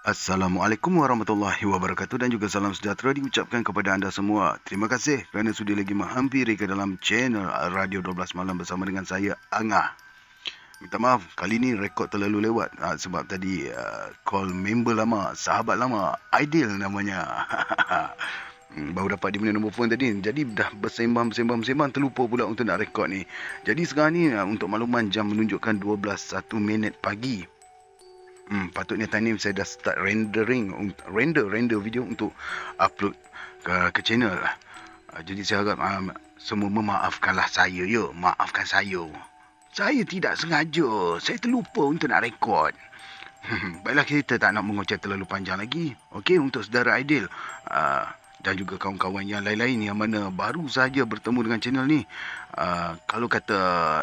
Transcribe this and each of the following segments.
Assalamualaikum warahmatullahi wabarakatuh dan juga salam sejahtera diucapkan kepada anda semua. Terima kasih kerana sudi lagi menghampiri ke dalam channel Radio 12 Malam bersama dengan saya, Angah. Minta maaf, kali ni rekod terlalu lewat sebab tadi call member lama, sahabat lama, Aidil namanya. Baru dapat dia punya nombor phone tadi. Jadi dah bersembang terlupa pula untuk nak rekod ni. Jadi sekarang ni untuk makluman jam menunjukkan 12.01 minit pagi. Patutnya time ni saya dah start render video untuk upload ke channel. Jadi saya harap semua memaafkanlah saya ya. Maafkan saya. Saya tidak sengaja. Saya terlupa untuk nak rekod. Baiklah, kita tak nak mengoceh terlalu panjang lagi. Okey, untuk saudara Aidil dan juga kawan-kawan yang lain-lain yang mana baru saja bertemu dengan channel ni, kalau kata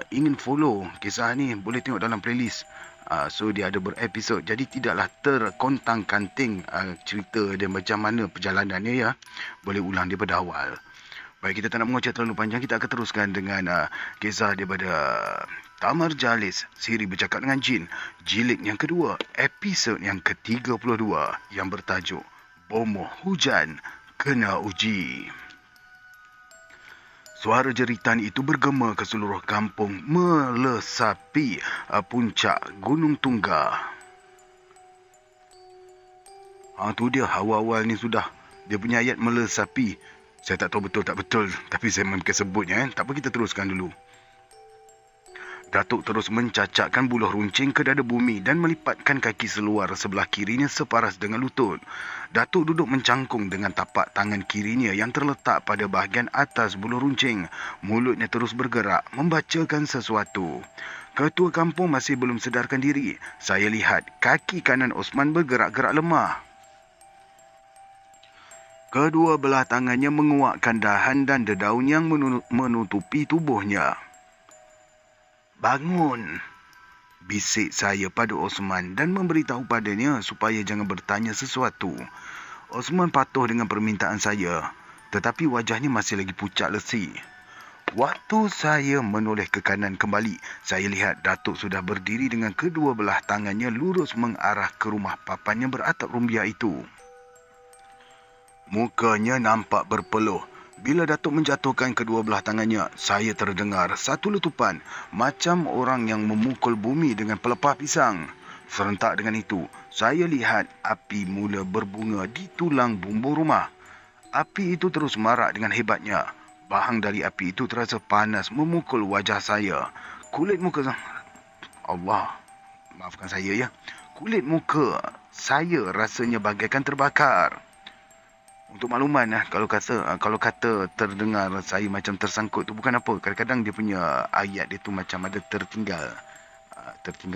ingin follow kisah ni, boleh tengok dalam playlist. So dia ada berepisod, jadi tidaklah terkontang-kanting cerita dia macam mana perjalanannya ya. Boleh ulang daripada awal. Baik, kita tak nak mengoceh terlalu panjang. Kita akan teruskan dengan kisah daripada Tamar Jalis, Siri Bercakap dengan Jin, jilid yang kedua, episod yang ke-32 yang bertajuk Bomoh Hujan Kena Uji. Suara jeritan itu bergema ke seluruh kampung melesapi puncak Gunung Tunggal. Tu dia, awal-awal ni sudah. Dia punya ayat melesapi. Saya tak tahu betul tak betul, tapi saya memang sebutnya. Tak apa, kita teruskan dulu. Datuk terus mencacakkan buluh runcing ke dada bumi dan melipatkan kaki seluar sebelah kirinya separas dengan lutut. Datuk duduk mencangkung dengan tapak tangan kirinya yang terletak pada bahagian atas buluh runcing. Mulutnya terus bergerak, membacakan sesuatu. Ketua kampung masih belum sedarkan diri. Saya lihat kaki kanan Osman bergerak-gerak lemah. Kedua belah tangannya menguatkan dahan dan dedaun yang menutupi tubuhnya. Bangun, bisik saya pada Osman dan memberitahu padanya supaya jangan bertanya sesuatu. Osman patuh dengan permintaan saya, tetapi wajahnya masih lagi pucat lesi. Waktu saya menoleh ke kanan kembali, saya lihat Datuk sudah berdiri dengan kedua belah tangannya lurus mengarah ke rumah papan yang beratap rumbia itu. Mukanya nampak berpeluh. Bila Datuk menjatuhkan kedua belah tangannya, saya terdengar satu letupan macam orang yang memukul bumi dengan pelepah pisang. Serentak dengan itu, saya lihat api mula berbunga di tulang bumbung rumah. Api itu terus marak dengan hebatnya. Bahang dari api itu terasa panas memukul wajah saya. Kulit muka... Allah, maafkan saya ya. Kulit muka saya rasanya bagaikan terbakar. Untuk makluman, kalau kata terdengar saya macam tersangkut tu bukan apa. Kadang-kadang dia punya ayat dia tu macam ada tertinggal.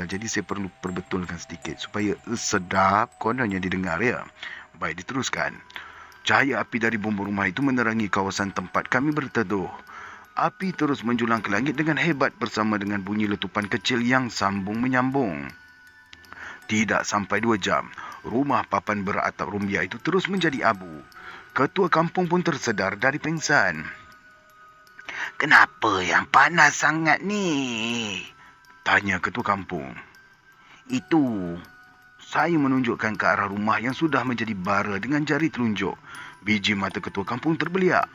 Jadi saya perlu perbetulkan sedikit supaya sedap kononnya didengar ya. Baik, diteruskan. Cahaya api dari bumbung rumah itu menerangi kawasan tempat kami berteduh. Api terus menjulang ke langit dengan hebat bersama dengan bunyi letupan kecil yang sambung menyambung. Tidak sampai 2 jam, rumah papan beratap rumbia itu terus menjadi abu. Ketua kampung pun tersedar dari pingsan. "Kenapa yang panas sangat ni?" tanya ketua kampung. "Itu." Saya menunjukkan ke arah rumah yang sudah menjadi bara dengan jari telunjuk. Biji mata ketua kampung terbeliak.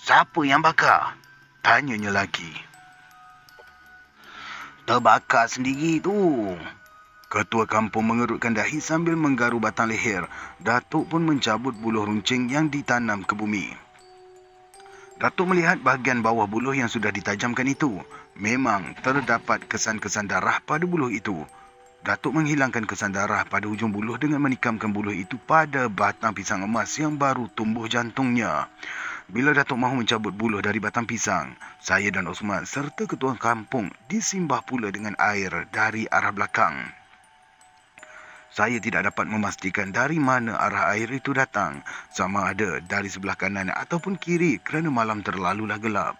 Siapa yang bakar?" tanyanya lagi. "Terbakar sendiri tu." Ketua kampung mengerutkan dahi sambil menggaru batang leher. Datuk pun mencabut buluh runcing yang ditanam ke bumi. Datuk melihat bahagian bawah buluh yang sudah ditajamkan itu. Memang terdapat kesan-kesan darah pada buluh itu. Datuk menghilangkan kesan darah pada hujung buluh dengan menikamkan buluh itu pada batang pisang emas yang baru tumbuh jantungnya. Bila Datuk mahu mencabut buluh dari batang pisang, saya dan Osman serta ketua kampung disimbah pula dengan air dari arah belakang. Saya tidak dapat memastikan dari mana arah air itu datang, sama ada dari sebelah kanan ataupun kiri kerana malam terlalulah gelap.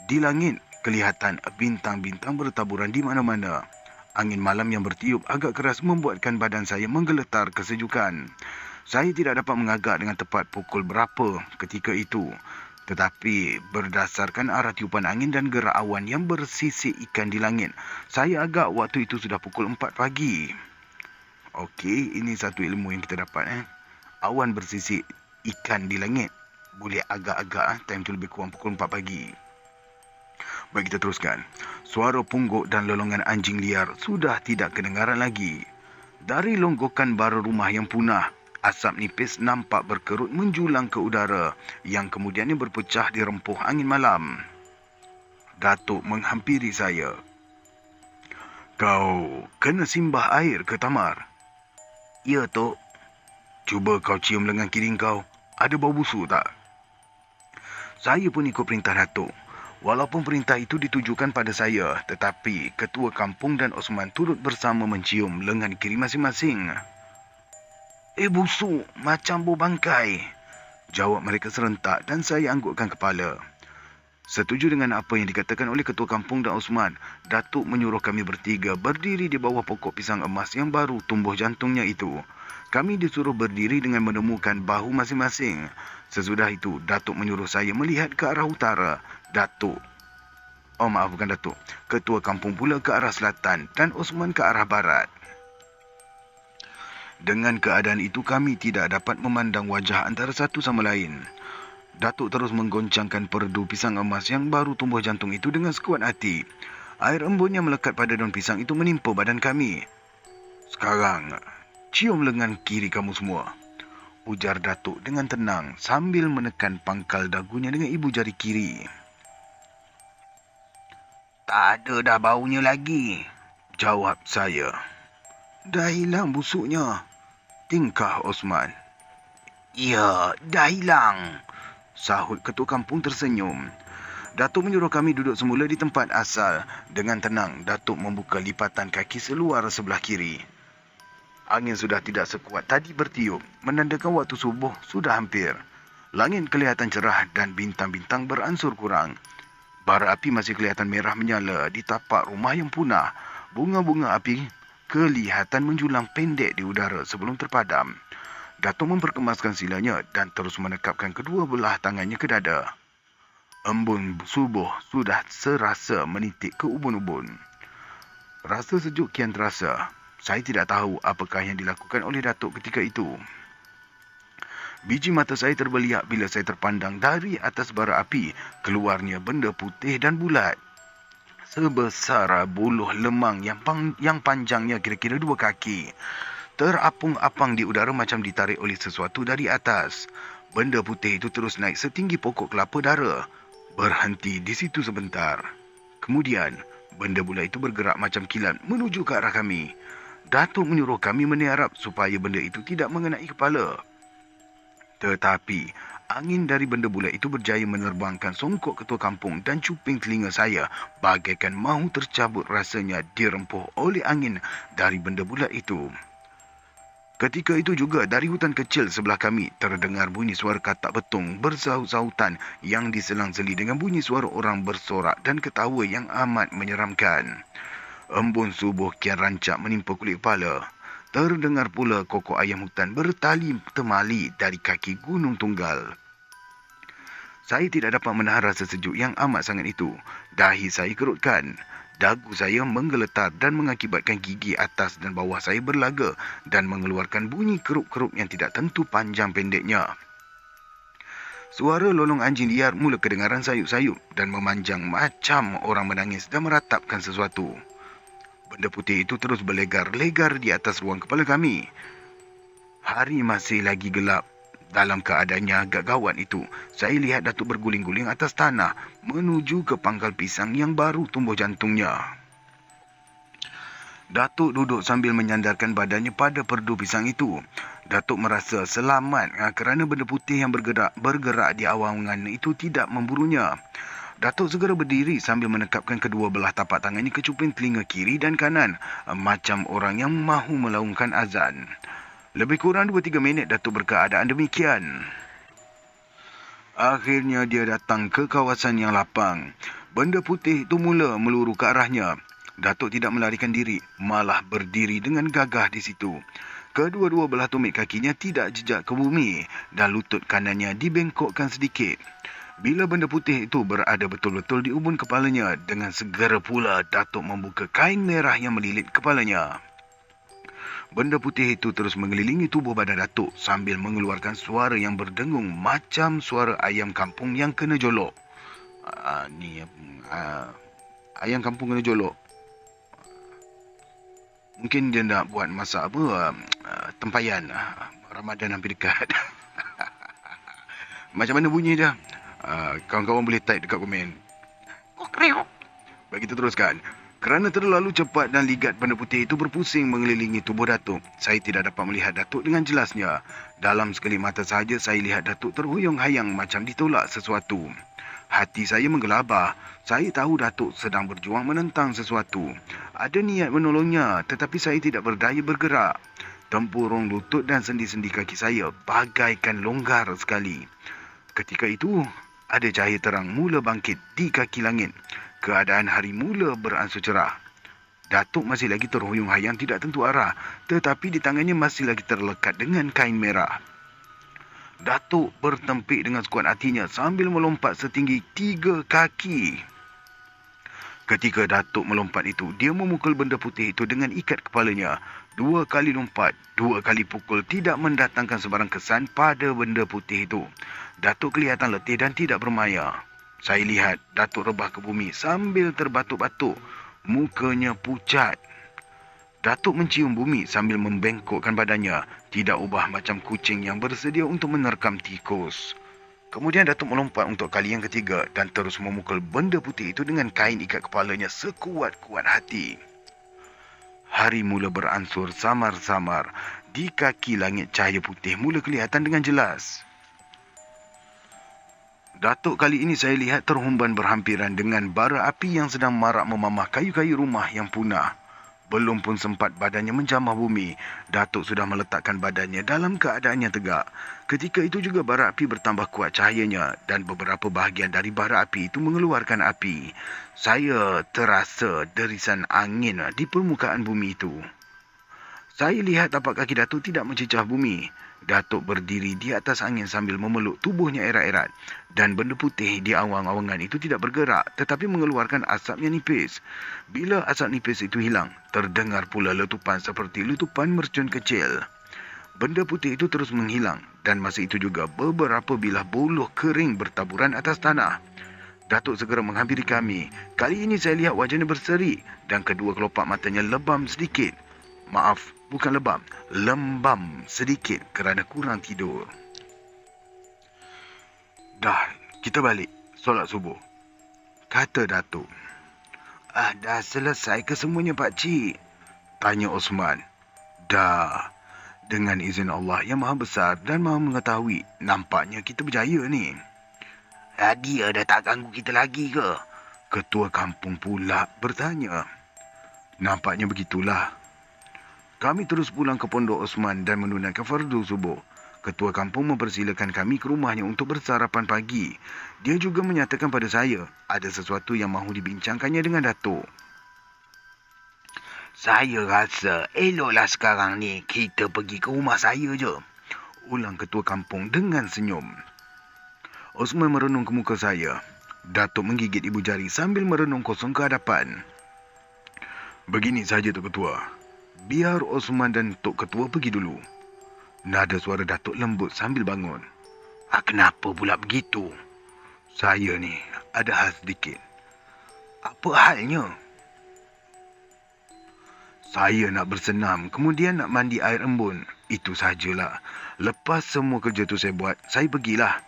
Di langit, kelihatan bintang-bintang bertaburan di mana-mana. Angin malam yang bertiup agak keras membuatkan badan saya menggeletar kesejukan. Saya tidak dapat mengagak dengan tepat pukul berapa ketika itu. Tetapi berdasarkan arah tiupan angin dan gerak awan yang bersisik ikan di langit, saya agak waktu itu sudah pukul 4 pagi. Okey, ini satu ilmu yang kita dapat. Awan bersisik ikan di langit. Boleh agak-agak time tu lebih kurang pukul 4 pagi. Baik, kita teruskan. Suara pungguk dan lolongan anjing liar sudah tidak kedengaran lagi. Dari longgokan bara rumah yang punah, asap nipis nampak berkerut menjulang ke udara yang kemudiannya berpecah di rempuh angin malam. Datuk menghampiri saya. Kau kena simbah air ke Tamar? Ya, Tok. Cuba kau cium lengan kiri kau. Ada bau busuk tak? Saya pun ikut perintah Datuk. Walaupun perintah itu ditujukan pada saya, tetapi ketua kampung dan Osman turut bersama mencium lengan kiri masing-masing. Busuk, macam bau bangkai, jawab mereka serentak dan saya anggukkan kepala. Setuju dengan apa yang dikatakan oleh ketua kampung dan Osman, Datuk menyuruh kami bertiga berdiri di bawah pokok pisang emas yang baru tumbuh jantungnya itu. Kami disuruh berdiri dengan menemukan bahu masing-masing. Sesudah itu, Datuk menyuruh saya melihat ke arah utara. Bukan Datuk. Ketua kampung pula ke arah selatan dan Osman ke arah barat. Dengan keadaan itu, kami tidak dapat memandang wajah antara satu sama lain. Datuk terus menggoncangkan perdu pisang emas yang baru tumbuh jantung itu dengan sekuat hati. Air embun yang melekat pada daun pisang itu menimpa badan kami. Sekarang, cium lengan kiri kamu semua, ujar Datuk dengan tenang sambil menekan pangkal dagunya dengan ibu jari kiri. Tak ada dah baunya lagi, jawab saya. Dah hilang busuknya, tingkah Osman. Ya, dah hilang, sahut ketua kampung tersenyum. Datuk menyuruh kami duduk semula di tempat asal. Dengan tenang, Datuk membuka lipatan kaki seluar sebelah kiri. Angin sudah tidak sekuat tadi bertiup, menandakan waktu subuh sudah hampir. Langit kelihatan cerah dan bintang-bintang beransur kurang. Bara api masih kelihatan merah menyala di tapak rumah yang punah. Bunga-bunga api kelihatan menjulang pendek di udara sebelum terpadam. Datuk memperkemaskan silanya dan terus menekapkan kedua belah tangannya ke dada. Embun subuh sudah serasa menitik ke ubun-ubun. Rasa sejuk kian terasa. Saya tidak tahu apakah yang dilakukan oleh Datuk ketika itu. Biji mata saya terbeliak bila saya terpandang dari atas bara api keluarnya benda putih dan bulat. Sebesar buluh lemang yang panjangnya kira-kira 2 kaki. Terapung-apang di udara macam ditarik oleh sesuatu dari atas. Benda putih itu terus naik setinggi pokok kelapa dara. Berhenti di situ sebentar. Kemudian, benda bulat itu bergerak macam kilat menuju ke arah kami. Datuk menyuruh kami meniarap supaya benda itu tidak mengenai kepala. Tetapi, angin dari benda bulat itu berjaya menerbangkan songkok ketua kampung dan cuping telinga saya bagaikan mahu tercabut rasanya dirempuh oleh angin dari benda bulat itu. Ketika itu juga dari hutan kecil sebelah kami terdengar bunyi suara katak betung bersaut-sautan yang diselang-seli dengan bunyi suara orang bersorak dan ketawa yang amat menyeramkan. Embun subuh kian rancak menimpa kulit kepala. Terdengar pula kokok ayam hutan bertali temali dari kaki gunung tunggal. Saya tidak dapat menahan rasa sejuk yang amat sangat itu. Dahi saya kerutkan. Dagu saya menggeletar dan mengakibatkan gigi atas dan bawah saya berlaga dan mengeluarkan bunyi kerup-kerup yang tidak tentu panjang pendeknya. Suara lolong anjing liar mula kedengaran sayup-sayup dan memanjang macam orang menangis dan meratapkan sesuatu. Benda putih itu terus berlegar-legar di atas ruang kepala kami. Hari masih lagi gelap. Dalam keadaannya agak gawat itu, saya lihat Datuk berguling-guling atas tanah menuju ke pangkal pisang yang baru tumbuh jantungnya. Datuk duduk sambil menyandarkan badannya pada perdu pisang itu. Datuk merasa selamat kerana benda putih yang bergerak di awangan itu tidak memburunya. Datuk segera berdiri sambil menekapkan kedua belah tapak tangannya ke cuping telinga kiri dan kanan, macam orang yang mahu melaungkan azan. Lebih kurang 2-3 minit Datuk berkeadaan demikian. Akhirnya dia datang ke kawasan yang lapang. Benda putih itu mula meluru ke arahnya. Datuk tidak melarikan diri, malah berdiri dengan gagah di situ. Kedua-dua belah tumit kakinya tidak jejak ke bumi dan lutut kanannya dibengkokkan sedikit. Bila benda putih itu berada betul-betul di ubun kepalanya, dengan segera pula Datuk membuka kain merah yang melilit kepalanya. Benda putih itu terus mengelilingi tubuh badan Datuk sambil mengeluarkan suara yang berdengung macam suara ayam kampung yang kena jolok. Ayam kampung kena jolok. Mungkin dia nak buat masak tempayan. Ramadan hampir dekat. Macam mana bunyi dia? Kawan-kawan boleh type dekat komen. Baik, kita teruskan. Kerana terlalu cepat dan ligat benda putih itu berpusing mengelilingi tubuh Datuk, saya tidak dapat melihat Datuk dengan jelasnya. Dalam sekelip mata sahaja saya lihat Datuk terhuyung-hayang macam ditolak sesuatu. Hati saya menggelabah. Saya tahu Datuk sedang berjuang menentang sesuatu. Ada niat menolongnya, tetapi saya tidak berdaya bergerak. Tempurung lutut dan sendi-sendi kaki saya bagaikan longgar sekali. Ketika itu, ada cahaya terang mula bangkit di kaki langit. Keadaan hari mula beransur cerah. Datuk masih lagi terhuyung-hayang tidak tentu arah, tetapi di tangannya masih lagi terlekat dengan kain merah. Datuk bertempik dengan sekuat hatinya sambil melompat setinggi 3 kaki. Ketika Datuk melompat itu, dia memukul benda putih itu dengan ikat kepalanya. 2 kali lompat, 2 kali pukul tidak mendatangkan sebarang kesan pada benda putih itu. Datuk kelihatan letih dan tidak bermaya. Saya lihat Datuk rebah ke bumi sambil terbatuk-batuk. Mukanya pucat. Datuk mencium bumi sambil membengkokkan badannya. Tidak ubah macam kucing yang bersedia untuk menerkam tikus. Kemudian Datuk melompat untuk kali yang ketiga dan terus memukul benda putih itu dengan kain ikat kepalanya sekuat-kuat hati. Hari mula beransur samar-samar. Di kaki langit cahaya putih mula kelihatan dengan jelas. Datuk kali ini saya lihat terhumban berhampiran dengan bara api yang sedang marak memamah kayu-kayu rumah yang punah. Belum pun sempat badannya menjamah bumi, Datuk sudah meletakkan badannya dalam keadaan yang tegak. Ketika itu juga bara api bertambah kuat cahayanya dan beberapa bahagian dari bara api itu mengeluarkan api. Saya terasa derisan angin di permukaan bumi itu. Saya lihat tapak kaki Datuk tidak mencecah bumi. Datuk berdiri di atas angin sambil memeluk tubuhnya erat-erat. Dan benda putih di awang-awangan itu tidak bergerak tetapi mengeluarkan asap yang nipis. Bila asap nipis itu hilang, terdengar pula letupan seperti letupan mercun kecil. Benda putih itu terus menghilang dan masa itu juga beberapa bilah buluh kering bertaburan atas tanah. Datuk segera menghampiri kami. Kali ini saya lihat wajahnya berseri dan kedua kelopak matanya lebam sedikit. Maaf, bukan lebam, lembam sedikit kerana kurang tidur. Dah, kita balik solat subuh, kata Datuk. Dah selesai ke semuanya pakcik? Tanya Osman. Dah, dengan izin Allah yang maha besar dan maha mengetahui, nampaknya kita berjaya ni. Dia dah tak ganggu kita lagi ke? Ketua kampung pula bertanya. Nampaknya begitulah. Kami terus pulang ke pondok Osman dan menunaikan fardu subuh. Ketua kampung mempersilakan kami ke rumahnya untuk bersarapan pagi. Dia juga menyatakan pada saya ada sesuatu yang mahu dibincangkannya dengan Datuk. Saya rasa eloklah sekarang ni kita pergi ke rumah saya je, ulang ketua kampung dengan senyum. Osman merenung ke muka saya. Datuk menggigit ibu jari sambil merenung kosong ke hadapan. Begini saja Tok Ketua. Biar Osman dan Tok Ketua pergi dulu. Nada suara Datuk lembut sambil bangun. Kenapa pula begitu? Saya ni ada hal sedikit. Apa halnya? Saya nak bersenam, kemudian nak mandi air embun. Itu sajalah. Lepas semua kerja tu saya buat, saya pergilah.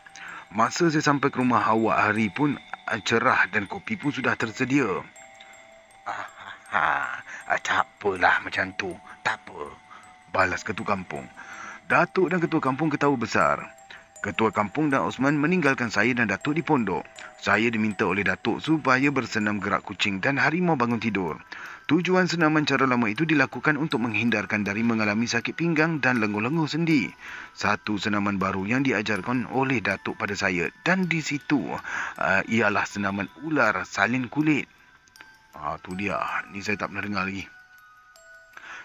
Masa saya sampai ke rumah awak hari pun cerah dan kopi pun sudah tersedia. Tak apalah macam tu. Tak apa, balas ketua kampung. Datuk dan ketua kampung ketawa besar. Ketua kampung dan Osman meninggalkan saya dan Datuk di pondok. Saya diminta oleh Datuk supaya bersenam gerak kucing dan harimau bangun tidur. Tujuan senaman cara lama itu dilakukan untuk menghindarkan dari mengalami sakit pinggang dan lenguh-lenguh sendi. Satu senaman baru yang diajarkan oleh Datuk pada saya dan di situ ialah senaman ular salin kulit. Tu dia. Ni saya tak pernah dengar lagi.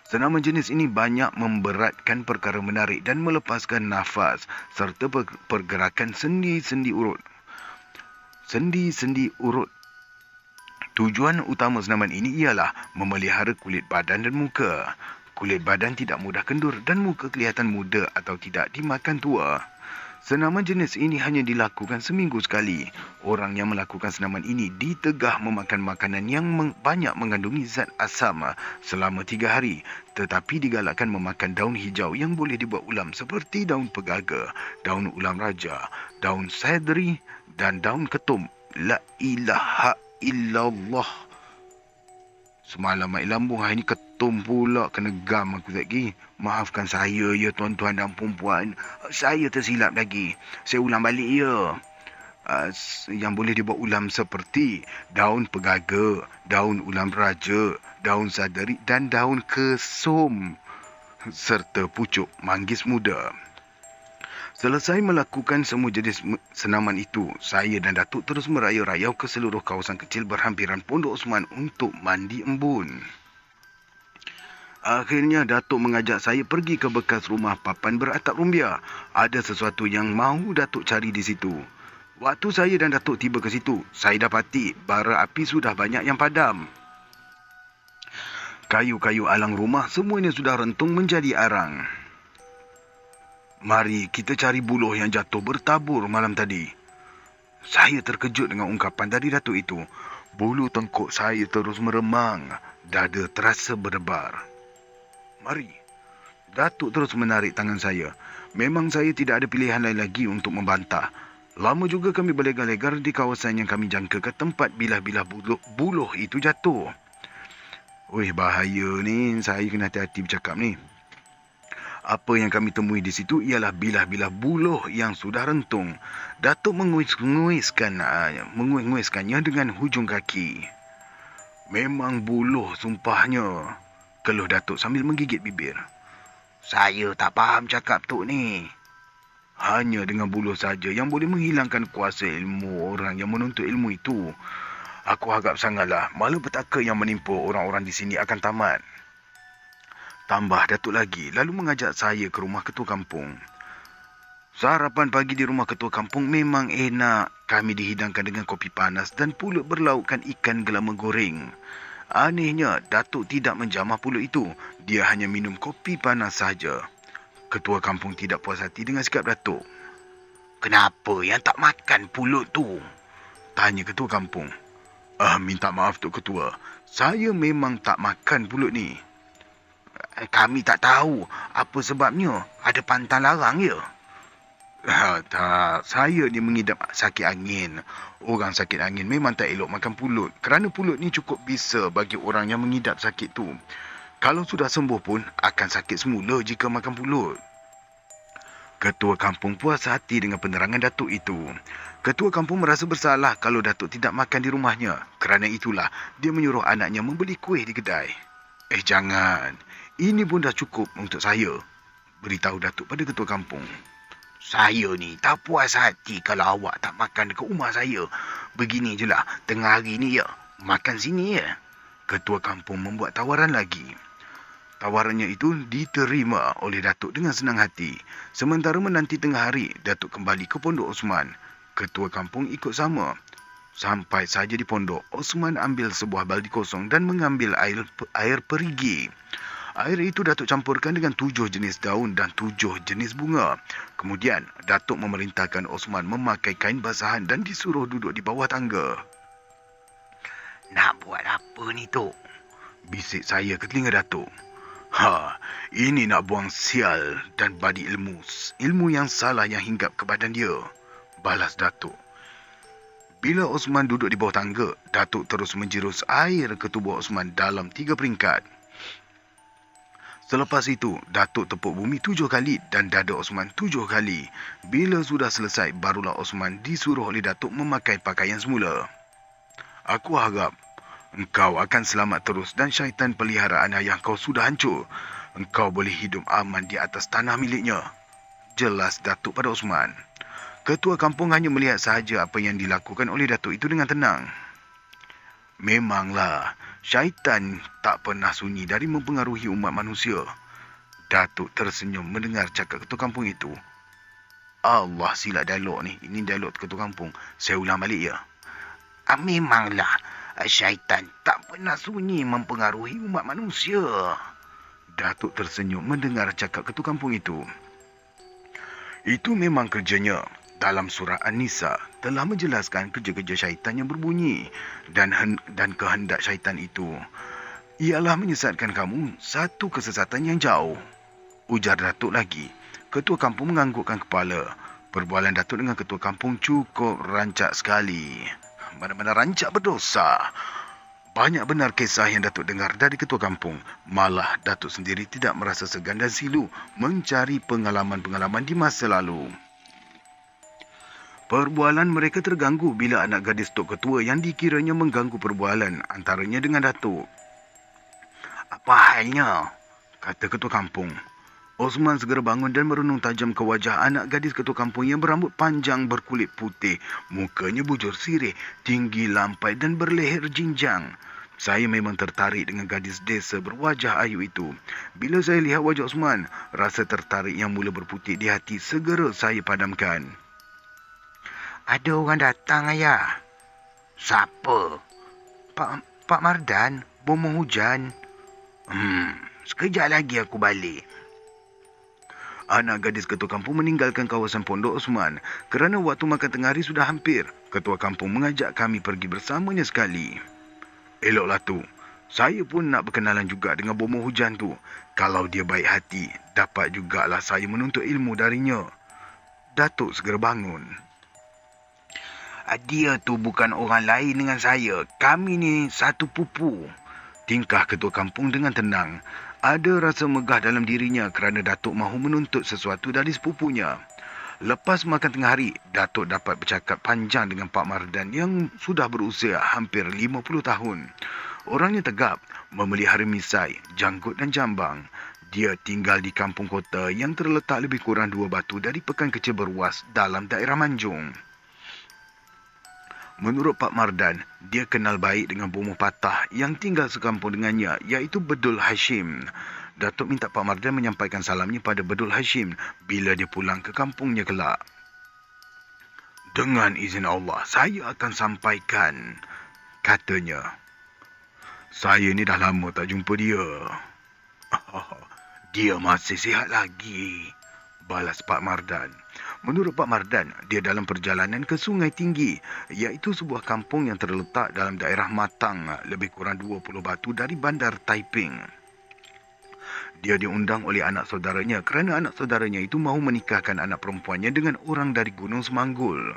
Senaman jenis ini banyak memberatkan perkara menarik dan melepaskan nafas serta pergerakan sendi-sendi urut. Sendi-sendi urut. Tujuan utama senaman ini ialah memelihara kulit badan dan muka. Kulit badan tidak mudah kendur dan muka kelihatan muda atau tidak dimakan tua. Senaman jenis ini hanya dilakukan seminggu sekali. Orang yang melakukan senaman ini ditegah memakan makanan yang banyak mengandungi zat asam selama 3 hari. Tetapi digalakkan memakan daun hijau yang boleh dibuat ulam seperti daun pegaga, daun ulam raja, daun sedri dan daun ketum. La ilaha illallah. Semalam mak lambung, hari ni ketum pula. Kena gam aku lagi. Maafkan saya ya tuan-tuan dan perempuan. Saya tersilap lagi. Saya ulang balik ya. Yang boleh dibuat ulam seperti daun pegaga, daun ulam raja, daun sadari dan daun kesum serta pucuk manggis muda. Selesai melakukan semua jenis senaman itu, saya dan Datuk terus merayau-rayau ke seluruh kawasan kecil berhampiran Pondok Osman untuk mandi embun. Akhirnya Datuk mengajak saya pergi ke bekas rumah papan beratap rumbia. Ada sesuatu yang mahu Datuk cari di situ. Waktu saya dan Datuk tiba ke situ, saya dapati bara api sudah banyak yang padam. Kayu-kayu alang rumah semuanya sudah rentung menjadi arang. Mari kita cari buluh yang jatuh bertabur malam tadi. Saya terkejut dengan ungkapan dari Datuk itu. Bulu tengkuk saya terus meremang. Dada terasa berdebar. Mari. Datuk terus menarik tangan saya. Memang saya tidak ada pilihan lain lagi untuk membantah. Lama juga kami berlegar-legar di kawasan yang kami jangka ke tempat bilah-bilah buluh itu jatuh. Wih, bahaya ni. Saya kena hati-hati bercakap ni. Apa yang kami temui di situ ialah bilah-bilah buluh yang sudah rentung. Datuk menguis-nguiskannya dengan hujung kaki. Memang buluh sumpahnya, keluh Datuk sambil menggigit bibir. Saya tak faham cakap Tok ni. Hanya dengan buluh saja yang boleh menghilangkan kuasa ilmu orang yang menuntut ilmu itu. Aku harap sangatlah malapetaka yang menimpa orang-orang di sini akan tamat. Tambah Datuk lagi, lalu mengajak saya ke rumah ketua kampung. Sarapan pagi di rumah ketua kampung memang enak. Kami dihidangkan dengan kopi panas dan pulut berlaukkan ikan gelama goreng. Anehnya, Datuk tidak menjamah pulut itu. Dia hanya minum kopi panas saja. Ketua kampung tidak puas hati dengan sikap Datuk. Kenapa yang tak makan pulut tu? Tanya ketua kampung. Minta maaf Tok Ketua. Saya memang tak makan pulut ni. Kami tak tahu apa sebabnya. Ada pantang larang ya? Tak, saya ni mengidap sakit angin. Orang sakit angin memang tak elok makan pulut. Kerana pulut ni cukup bisa bagi orang yang mengidap sakit tu. Kalau sudah sembuh pun akan sakit semula jika makan pulut. Ketua kampung puas hati dengan penerangan Datuk itu. Ketua kampung merasa bersalah kalau Datuk tidak makan di rumahnya. Kerana itulah dia menyuruh anaknya membeli kuih di kedai. Jangan. Ini pun dah cukup untuk saya, beritahu Datuk pada ketua kampung. Saya ni tak puas hati kalau awak tak makan dekat rumah saya. Begini je lah, tengah hari ni ya, makan sini ya. Ketua kampung membuat tawaran lagi. Tawarannya itu diterima oleh Datuk dengan senang hati. Sementara menanti tengah hari, Datuk kembali ke Pondok Osman. Ketua kampung ikut sama. Sampai saja di pondok, Osman ambil sebuah baldi kosong dan mengambil air perigi. Air itu Datuk campurkan dengan 7 jenis daun dan 7 jenis bunga. Kemudian, Datuk memerintahkan Osman memakai kain basahan dan disuruh duduk di bawah tangga. Nak buat apa ni, Tok? Bisik saya ke telinga Datuk. Ini nak buang sial dan badi ilmu. Ilmu yang salah yang hinggap ke badan dia, balas Datuk. Bila Osman duduk di bawah tangga, Datuk terus menjirus air ke tubuh Osman dalam 3 peringkat. Selepas itu, Datuk tepuk bumi 7 kali dan dada Osman 7 kali. Bila sudah selesai, barulah Osman disuruh oleh Datuk memakai pakaian semula. Aku harap engkau akan selamat terus dan syaitan peliharaan ayah kau sudah hancur. Engkau boleh hidup aman di atas tanah miliknya, jelas Datuk pada Osman. Ketua kampung hanya melihat sahaja apa yang dilakukan oleh Datuk itu dengan tenang. Memanglah, syaitan tak pernah sunyi dari mempengaruhi umat manusia. Datuk tersenyum mendengar cakap ketua kampung itu. Allah, silap dialog ni. Ini dialog ketua kampung. Saya ulang balik ya. Memanglah, syaitan tak pernah sunyi mempengaruhi umat manusia. Datuk tersenyum mendengar cakap ketua kampung itu. Itu memang kerjanya. Dalam surah An-Nisa telah menjelaskan kerja-kerja syaitan yang berbunyi dan kehendak syaitan itu ialah menyesatkan kamu satu kesesatan yang jauh. Ujar Datuk lagi. Ketua kampung menganggukkan kepala. Perbualan Datuk dengan ketua kampung cukup rancak sekali. Mana-mana rancak berdosa. Banyak benar kisah yang Datuk dengar dari ketua kampung. Malah Datuk sendiri tidak merasa segan dan silu mencari pengalaman-pengalaman di masa lalu. Perbualan mereka terganggu bila anak gadis Tok Ketua yang dikiranya mengganggu perbualan antaranya dengan Datuk. Apa halnya? Kata ketua kampung. Osman segera bangun dan merenung tajam ke wajah anak gadis ketua kampung yang berambut panjang berkulit putih. Mukanya bujur sirih, tinggi lampai dan berleher jinjang. Saya memang tertarik dengan gadis desa berwajah ayu itu. Bila saya lihat wajah Osman, rasa tertarik yang mula berputik di hati segera saya padamkan. Ada orang datang, ayah. Siapa? Pak Mardan, bomoh hujan. Sekejap lagi aku balik. Anak gadis ketua kampung meninggalkan kawasan pondok Osman kerana waktu makan tengah hari sudah hampir. Ketua kampung mengajak kami pergi bersamanya sekali. Eloklah tu. Saya pun nak berkenalan juga dengan bomoh hujan tu. Kalau dia baik hati, dapat jugalah saya menuntut ilmu darinya. Datuk segera bangun. Dia tu bukan orang lain dengan saya. Kami ni satu pupu. Tingkah ketua kampung dengan tenang. Ada rasa megah dalam dirinya kerana Datuk mahu menuntut sesuatu dari sepupunya. Lepas makan tengah hari, Datuk dapat bercakap panjang dengan Pak Mardan yang sudah berusia hampir 50 tahun. Orangnya tegap, memelihara misai, janggut dan jambang. Dia tinggal di kampung kota yang terletak lebih kurang 2 batu dari pekan kecil berwas dalam daerah Manjung. Menurut Pak Mardan, dia kenal baik dengan bomoh patah yang tinggal sekampung dengannya, iaitu Bedul Hashim. Datuk minta Pak Mardan menyampaikan salamnya pada Bedul Hashim bila dia pulang ke kampungnya kelak. Dengan izin Allah, saya akan sampaikan, katanya. Saya ni dah lama tak jumpa dia. Dia masih sihat lagi, balas Pak Mardan. Menurut Pak Mardan, dia dalam perjalanan ke Sungai Tinggi, iaitu sebuah kampung yang terletak dalam daerah Matang, lebih kurang 20 batu dari bandar Taiping. Dia diundang oleh anak saudaranya kerana anak saudaranya itu mahu menikahkan anak perempuannya dengan orang dari Gunung Semanggul.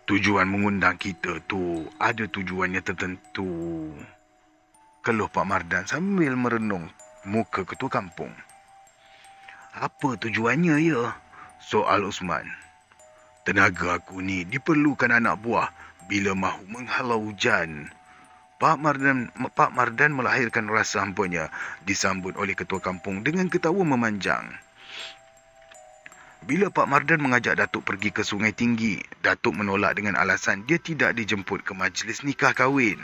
Tujuan mengundang kita tu ada tujuannya tertentu, keluh Pak Mardan sambil merenung muka ketua kampung. Apa tujuannya, ya? Soal Usman. Tenaga aku ni diperlukan anak buah bila mahu menghalau hujan. Pak Mardan melahirkan rasa hampanya disambut oleh ketua kampung dengan ketawa memanjang. Bila Pak Mardan mengajak Datuk pergi ke Sungai Tinggi, Datuk menolak dengan alasan dia tidak dijemput ke majlis nikah kahwin.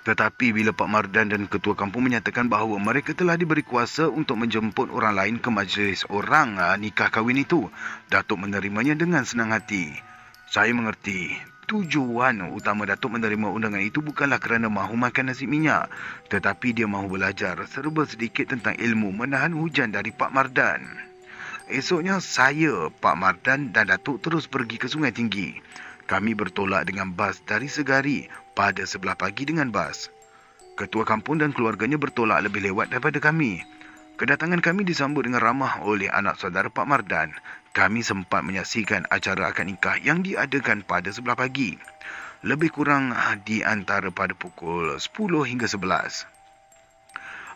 Tetapi bila Pak Mardan dan ketua kampung menyatakan bahawa mereka telah diberi kuasa untuk menjemput orang lain ke majlis orang nikah kahwin itu, Datuk menerimanya dengan senang hati. Saya mengerti. Tujuan utama Datuk menerima undangan itu bukanlah kerana mahu makan nasi minyak, tetapi dia mahu belajar serba sedikit tentang ilmu menahan hujan dari Pak Mardan. Esoknya saya, Pak Mardan dan Datuk terus pergi ke Sungai Tinggi. Kami bertolak dengan bas dari Segari pada 11 pagi dengan bas. Ketua kampung dan keluarganya bertolak lebih lewat daripada kami. Kedatangan kami disambut dengan ramah oleh anak saudara Pak Mardan. Kami sempat menyaksikan acara akad nikah yang diadakan pada 11 pagi. Lebih kurang di antara pada pukul 10 hingga 11.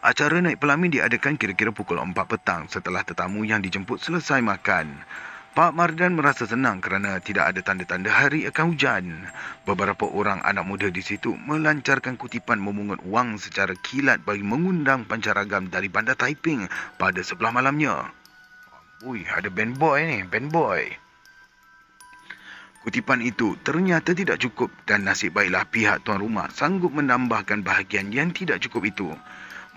Acara naik pelamin diadakan kira-kira pukul 4 petang setelah tetamu yang dijemput selesai makan. Pak Mardan merasa senang kerana tidak ada tanda-tanda hari akan hujan. Beberapa orang anak muda di situ melancarkan kutipan memungut wang secara kilat bagi mengundang pancaragam dari bandar Taiping pada sebelah malamnya. Ui, ada band boy ni, band boy. Kutipan itu ternyata tidak cukup dan nasib baiklah pihak tuan rumah sanggup menambahkan bahagian yang tidak cukup itu.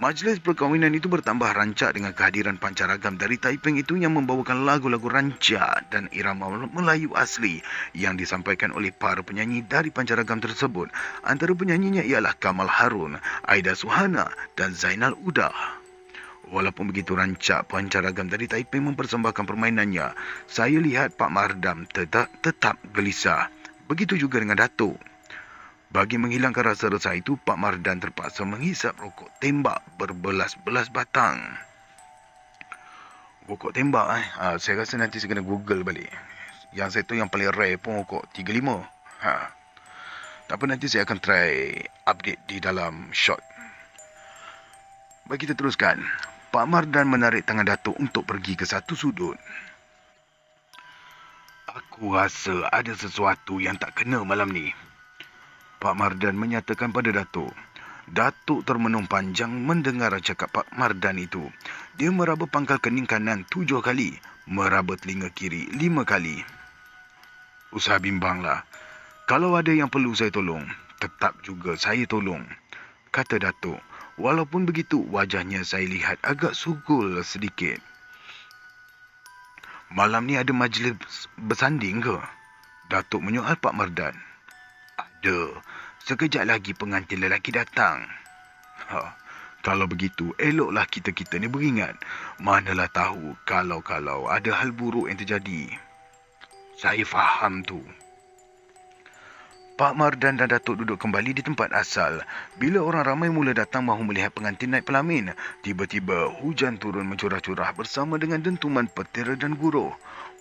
Majlis perkahwinan itu bertambah rancak dengan kehadiran pancaragam dari Taiping itu yang membawakan lagu-lagu rancak dan irama Melayu asli yang disampaikan oleh para penyanyi dari pancaragam tersebut. Antara penyanyinya ialah Kamal Harun, Aida Suhana dan Zainal Udah. Walaupun begitu rancak pancaragam dari Taiping mempersembahkan permainannya, saya lihat Pak Mardam tetap gelisah. Begitu juga dengan Datuk. Bagi menghilangkan rasa resah itu, Pak Mardan terpaksa menghisap rokok tembak berbelas-belas batang. Rokok tembak saya rasa nanti saya kena Google balik. Yang saya tahu yang paling rare pun rokok 35. Tak apa, nanti saya akan try update di dalam short. Baik, kita teruskan. Pak Mardan menarik tangan Datuk untuk pergi ke satu sudut. Aku rasa ada sesuatu yang tak kena malam ni, Pak Mardan menyatakan pada Datuk. Datuk termenung panjang mendengar cakap Pak Mardan itu. Dia meraba pangkal kening kanan 7 kali, meraba telinga kiri 5 kali. Usah bimbanglah. Kalau ada yang perlu saya tolong, tetap juga saya tolong, kata Datuk. Walaupun begitu, wajahnya saya lihat agak sugul sedikit. Malam ni ada majlis bersanding ke? Datuk menyoal Pak Mardan. Ada. Sekejap lagi pengantin lelaki datang. Kalau begitu, eloklah kita-kita ni beringat. Manalah tahu kalau ada hal buruk yang terjadi. Saya faham tu. Pak Mardan dan Datuk duduk kembali di tempat asal. Bila orang ramai mula datang mahu melihat pengantin naik pelamin, tiba-tiba hujan turun mencurah-curah bersama dengan dentuman petir dan guruh.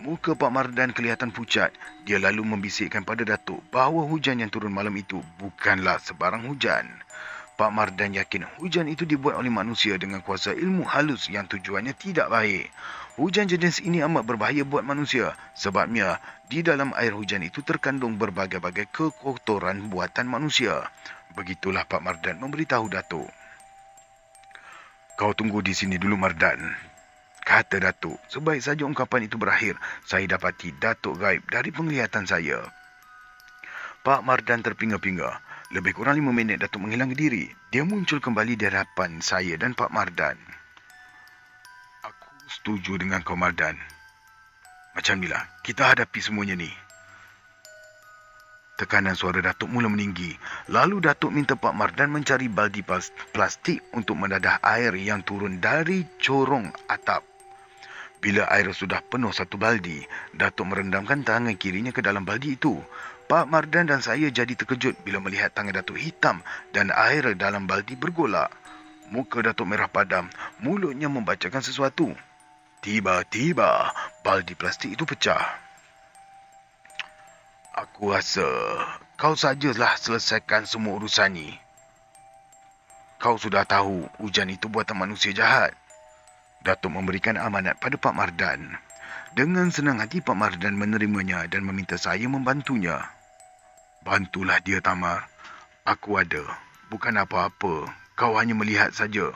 Muka Pak Mardan kelihatan pucat. Dia lalu membisikkan pada Datuk bahawa hujan yang turun malam itu bukanlah sebarang hujan. Pak Mardan yakin hujan itu dibuat oleh manusia dengan kuasa ilmu halus yang tujuannya tidak baik. Hujan jenis ini amat berbahaya buat manusia. Sebabnya, di dalam air hujan itu terkandung berbagai-bagai kekotoran buatan manusia. Begitulah Pak Mardan memberitahu Datuk. Kau tunggu di sini dulu, Mardan, kata Datuk. Sebaik saja ungkapan itu berakhir, saya dapati Datuk gaib dari penglihatan saya. Pak Mardan terpinga-pinga. Lebih kurang 5 minit Datuk menghilang diri. Dia muncul kembali di hadapan saya dan Pak Mardan. Aku setuju dengan kau, Mardan. Macam inilah kita hadapi semuanya ni. Tekanan suara Datuk mula meninggi. Lalu Datuk minta Pak Mardan mencari baldi plastik untuk mendadah air yang turun dari corong atap. Bila air sudah penuh satu baldi, Datuk merendamkan tangan kirinya ke dalam baldi itu. Pak Mardan dan saya jadi terkejut bila melihat tangan Datuk hitam dan air dalam baldi bergolak. Muka Datuk merah padam, mulutnya membacakan sesuatu. Tiba-tiba, baldi plastik itu pecah. Aku rasa kau sajalah selesaikan semua urusan ni. Kau sudah tahu hujan itu buatan manusia jahat. Datuk memberikan amanat pada Pak Mardan. Dengan senang hati Pak Mardan menerimanya dan meminta saya membantunya. Bantulah dia, Tamar. Aku ada. Bukan apa-apa. Kau hanya melihat saja.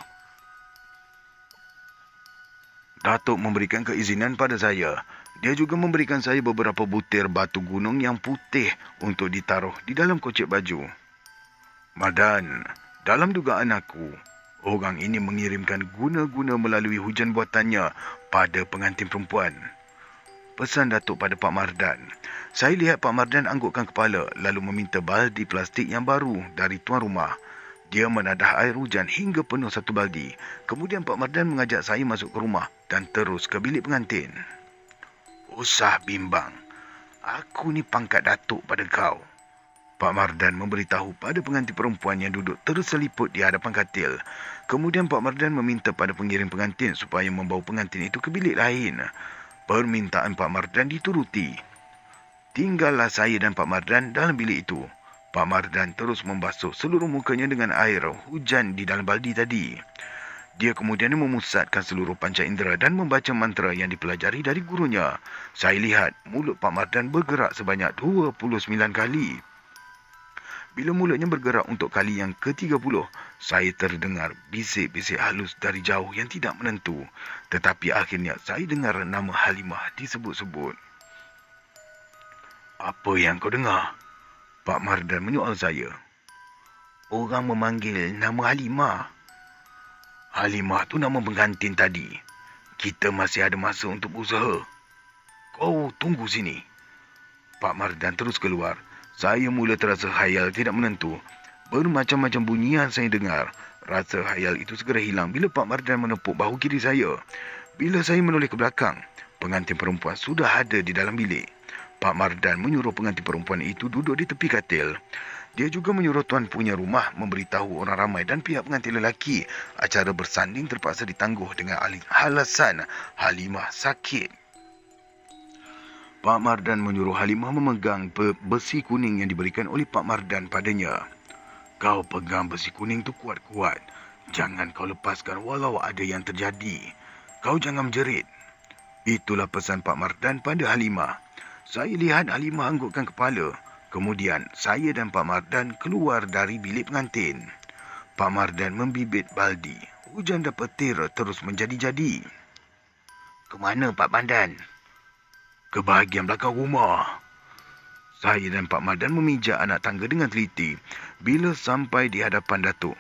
Datuk memberikan keizinan pada saya. Dia juga memberikan saya beberapa butir batu gunung yang putih untuk ditaruh di dalam kocek baju. Mardan, dalam dugaan aku, orang ini mengirimkan guna-guna melalui hujan buatannya pada pengantin perempuan. Pesan Datuk pada Pak Mardan. Saya lihat Pak Mardan anggukkan kepala lalu meminta baldi plastik yang baru dari tuan rumah. Dia menadah air hujan hingga penuh satu baldi. Kemudian Pak Mardan mengajak saya masuk ke rumah dan terus ke bilik pengantin. Usah bimbang. Aku ni pangkat Datuk pada kau. Pak Mardan memberitahu pada pengantin perempuan yang duduk terseliput di hadapan katil. Kemudian Pak Mardan meminta pada pengiring pengantin supaya membawa pengantin itu ke bilik lain. Permintaan Pak Mardan dituruti. Tinggallah saya dan Pak Mardan dalam bilik itu. Pak Mardan terus membasuh seluruh mukanya dengan air hujan di dalam baldi tadi. Dia kemudian memusatkan seluruh panca indera dan membaca mantra yang dipelajari dari gurunya. Saya lihat mulut Pak Mardan bergerak sebanyak 29 kali. Bila mulutnya bergerak untuk kali yang ke-30, saya terdengar bisik-bisik halus dari jauh yang tidak menentu. Tetapi akhirnya saya dengar nama Halimah disebut-sebut. Apa yang kau dengar? Pak Mardan menyoal saya. Orang memanggil nama Halimah. Halimah tu nama pengantin tadi. Kita masih ada masa untuk berusaha. Kau tunggu sini. Pak Mardan terus keluar. Saya mula terasa khayal tidak menentu. Bermacam-macam bunyian saya dengar. Rasa khayal itu segera hilang bila Pak Mardan menepuk bahu kiri saya. Bila saya menoleh ke belakang, pengantin perempuan sudah ada di dalam bilik. Pak Mardan menyuruh pengantin perempuan itu duduk di tepi katil. Dia juga menyuruh tuan punya rumah memberitahu orang ramai dan pihak pengantin lelaki acara bersanding terpaksa ditangguh dengan alasan Halimah sakit. Pak Mardan menyuruh Halimah memegang besi kuning yang diberikan oleh Pak Mardan padanya. Kau pegang besi kuning tu kuat-kuat. Jangan kau lepaskan walau ada yang terjadi. Kau jangan menjerit. Itulah pesan Pak Mardan pada Halimah. Saya lihat Halimah anggukkan kepala. Kemudian, saya dan Pak Mardan keluar dari bilik pengantin. Pak Mardan membibit baldi. Hujan dan petir terus menjadi-jadi. Ke mana Pak Mardan? Ke bahagian belakang rumah. Saya dan Pak Mardan memijak anak tangga dengan teliti. Bila sampai di hadapan Datuk,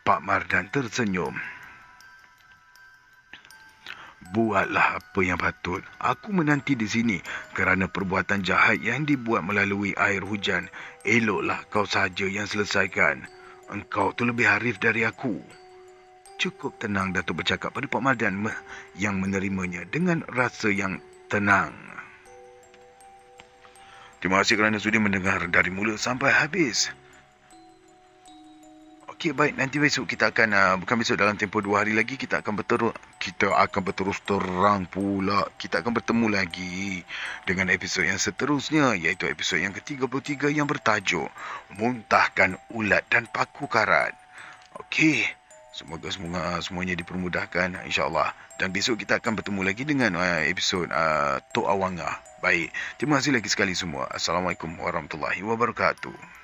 Pak Mardan tersenyum. Buatlah apa yang patut. Aku menanti di sini kerana perbuatan jahat yang dibuat melalui air hujan. Eloklah kau saja yang selesaikan. Engkau tu lebih arif dari aku. Cukup tenang Datuk bercakap pada Pak Mardan yang menerimanya dengan rasa yang tenang. Terima kasih kerana sudi mendengar dari mula sampai habis. Okey, baik, nanti besok kita akan bukan besok, dalam tempoh 2 hari lagi kita akan berterus terang pula. Kita akan bertemu lagi dengan episod yang seterusnya, iaitu episod yang ke-33 yang bertajuk Muntahkan Ulat dan Paku Karat. Okey, semoga semuanya dipermudahkan insya-Allah, dan besok kita akan bertemu lagi dengan episod Tok Awangah. Baik, terima kasih lagi sekali semua. Assalamualaikum warahmatullahi wabarakatuh.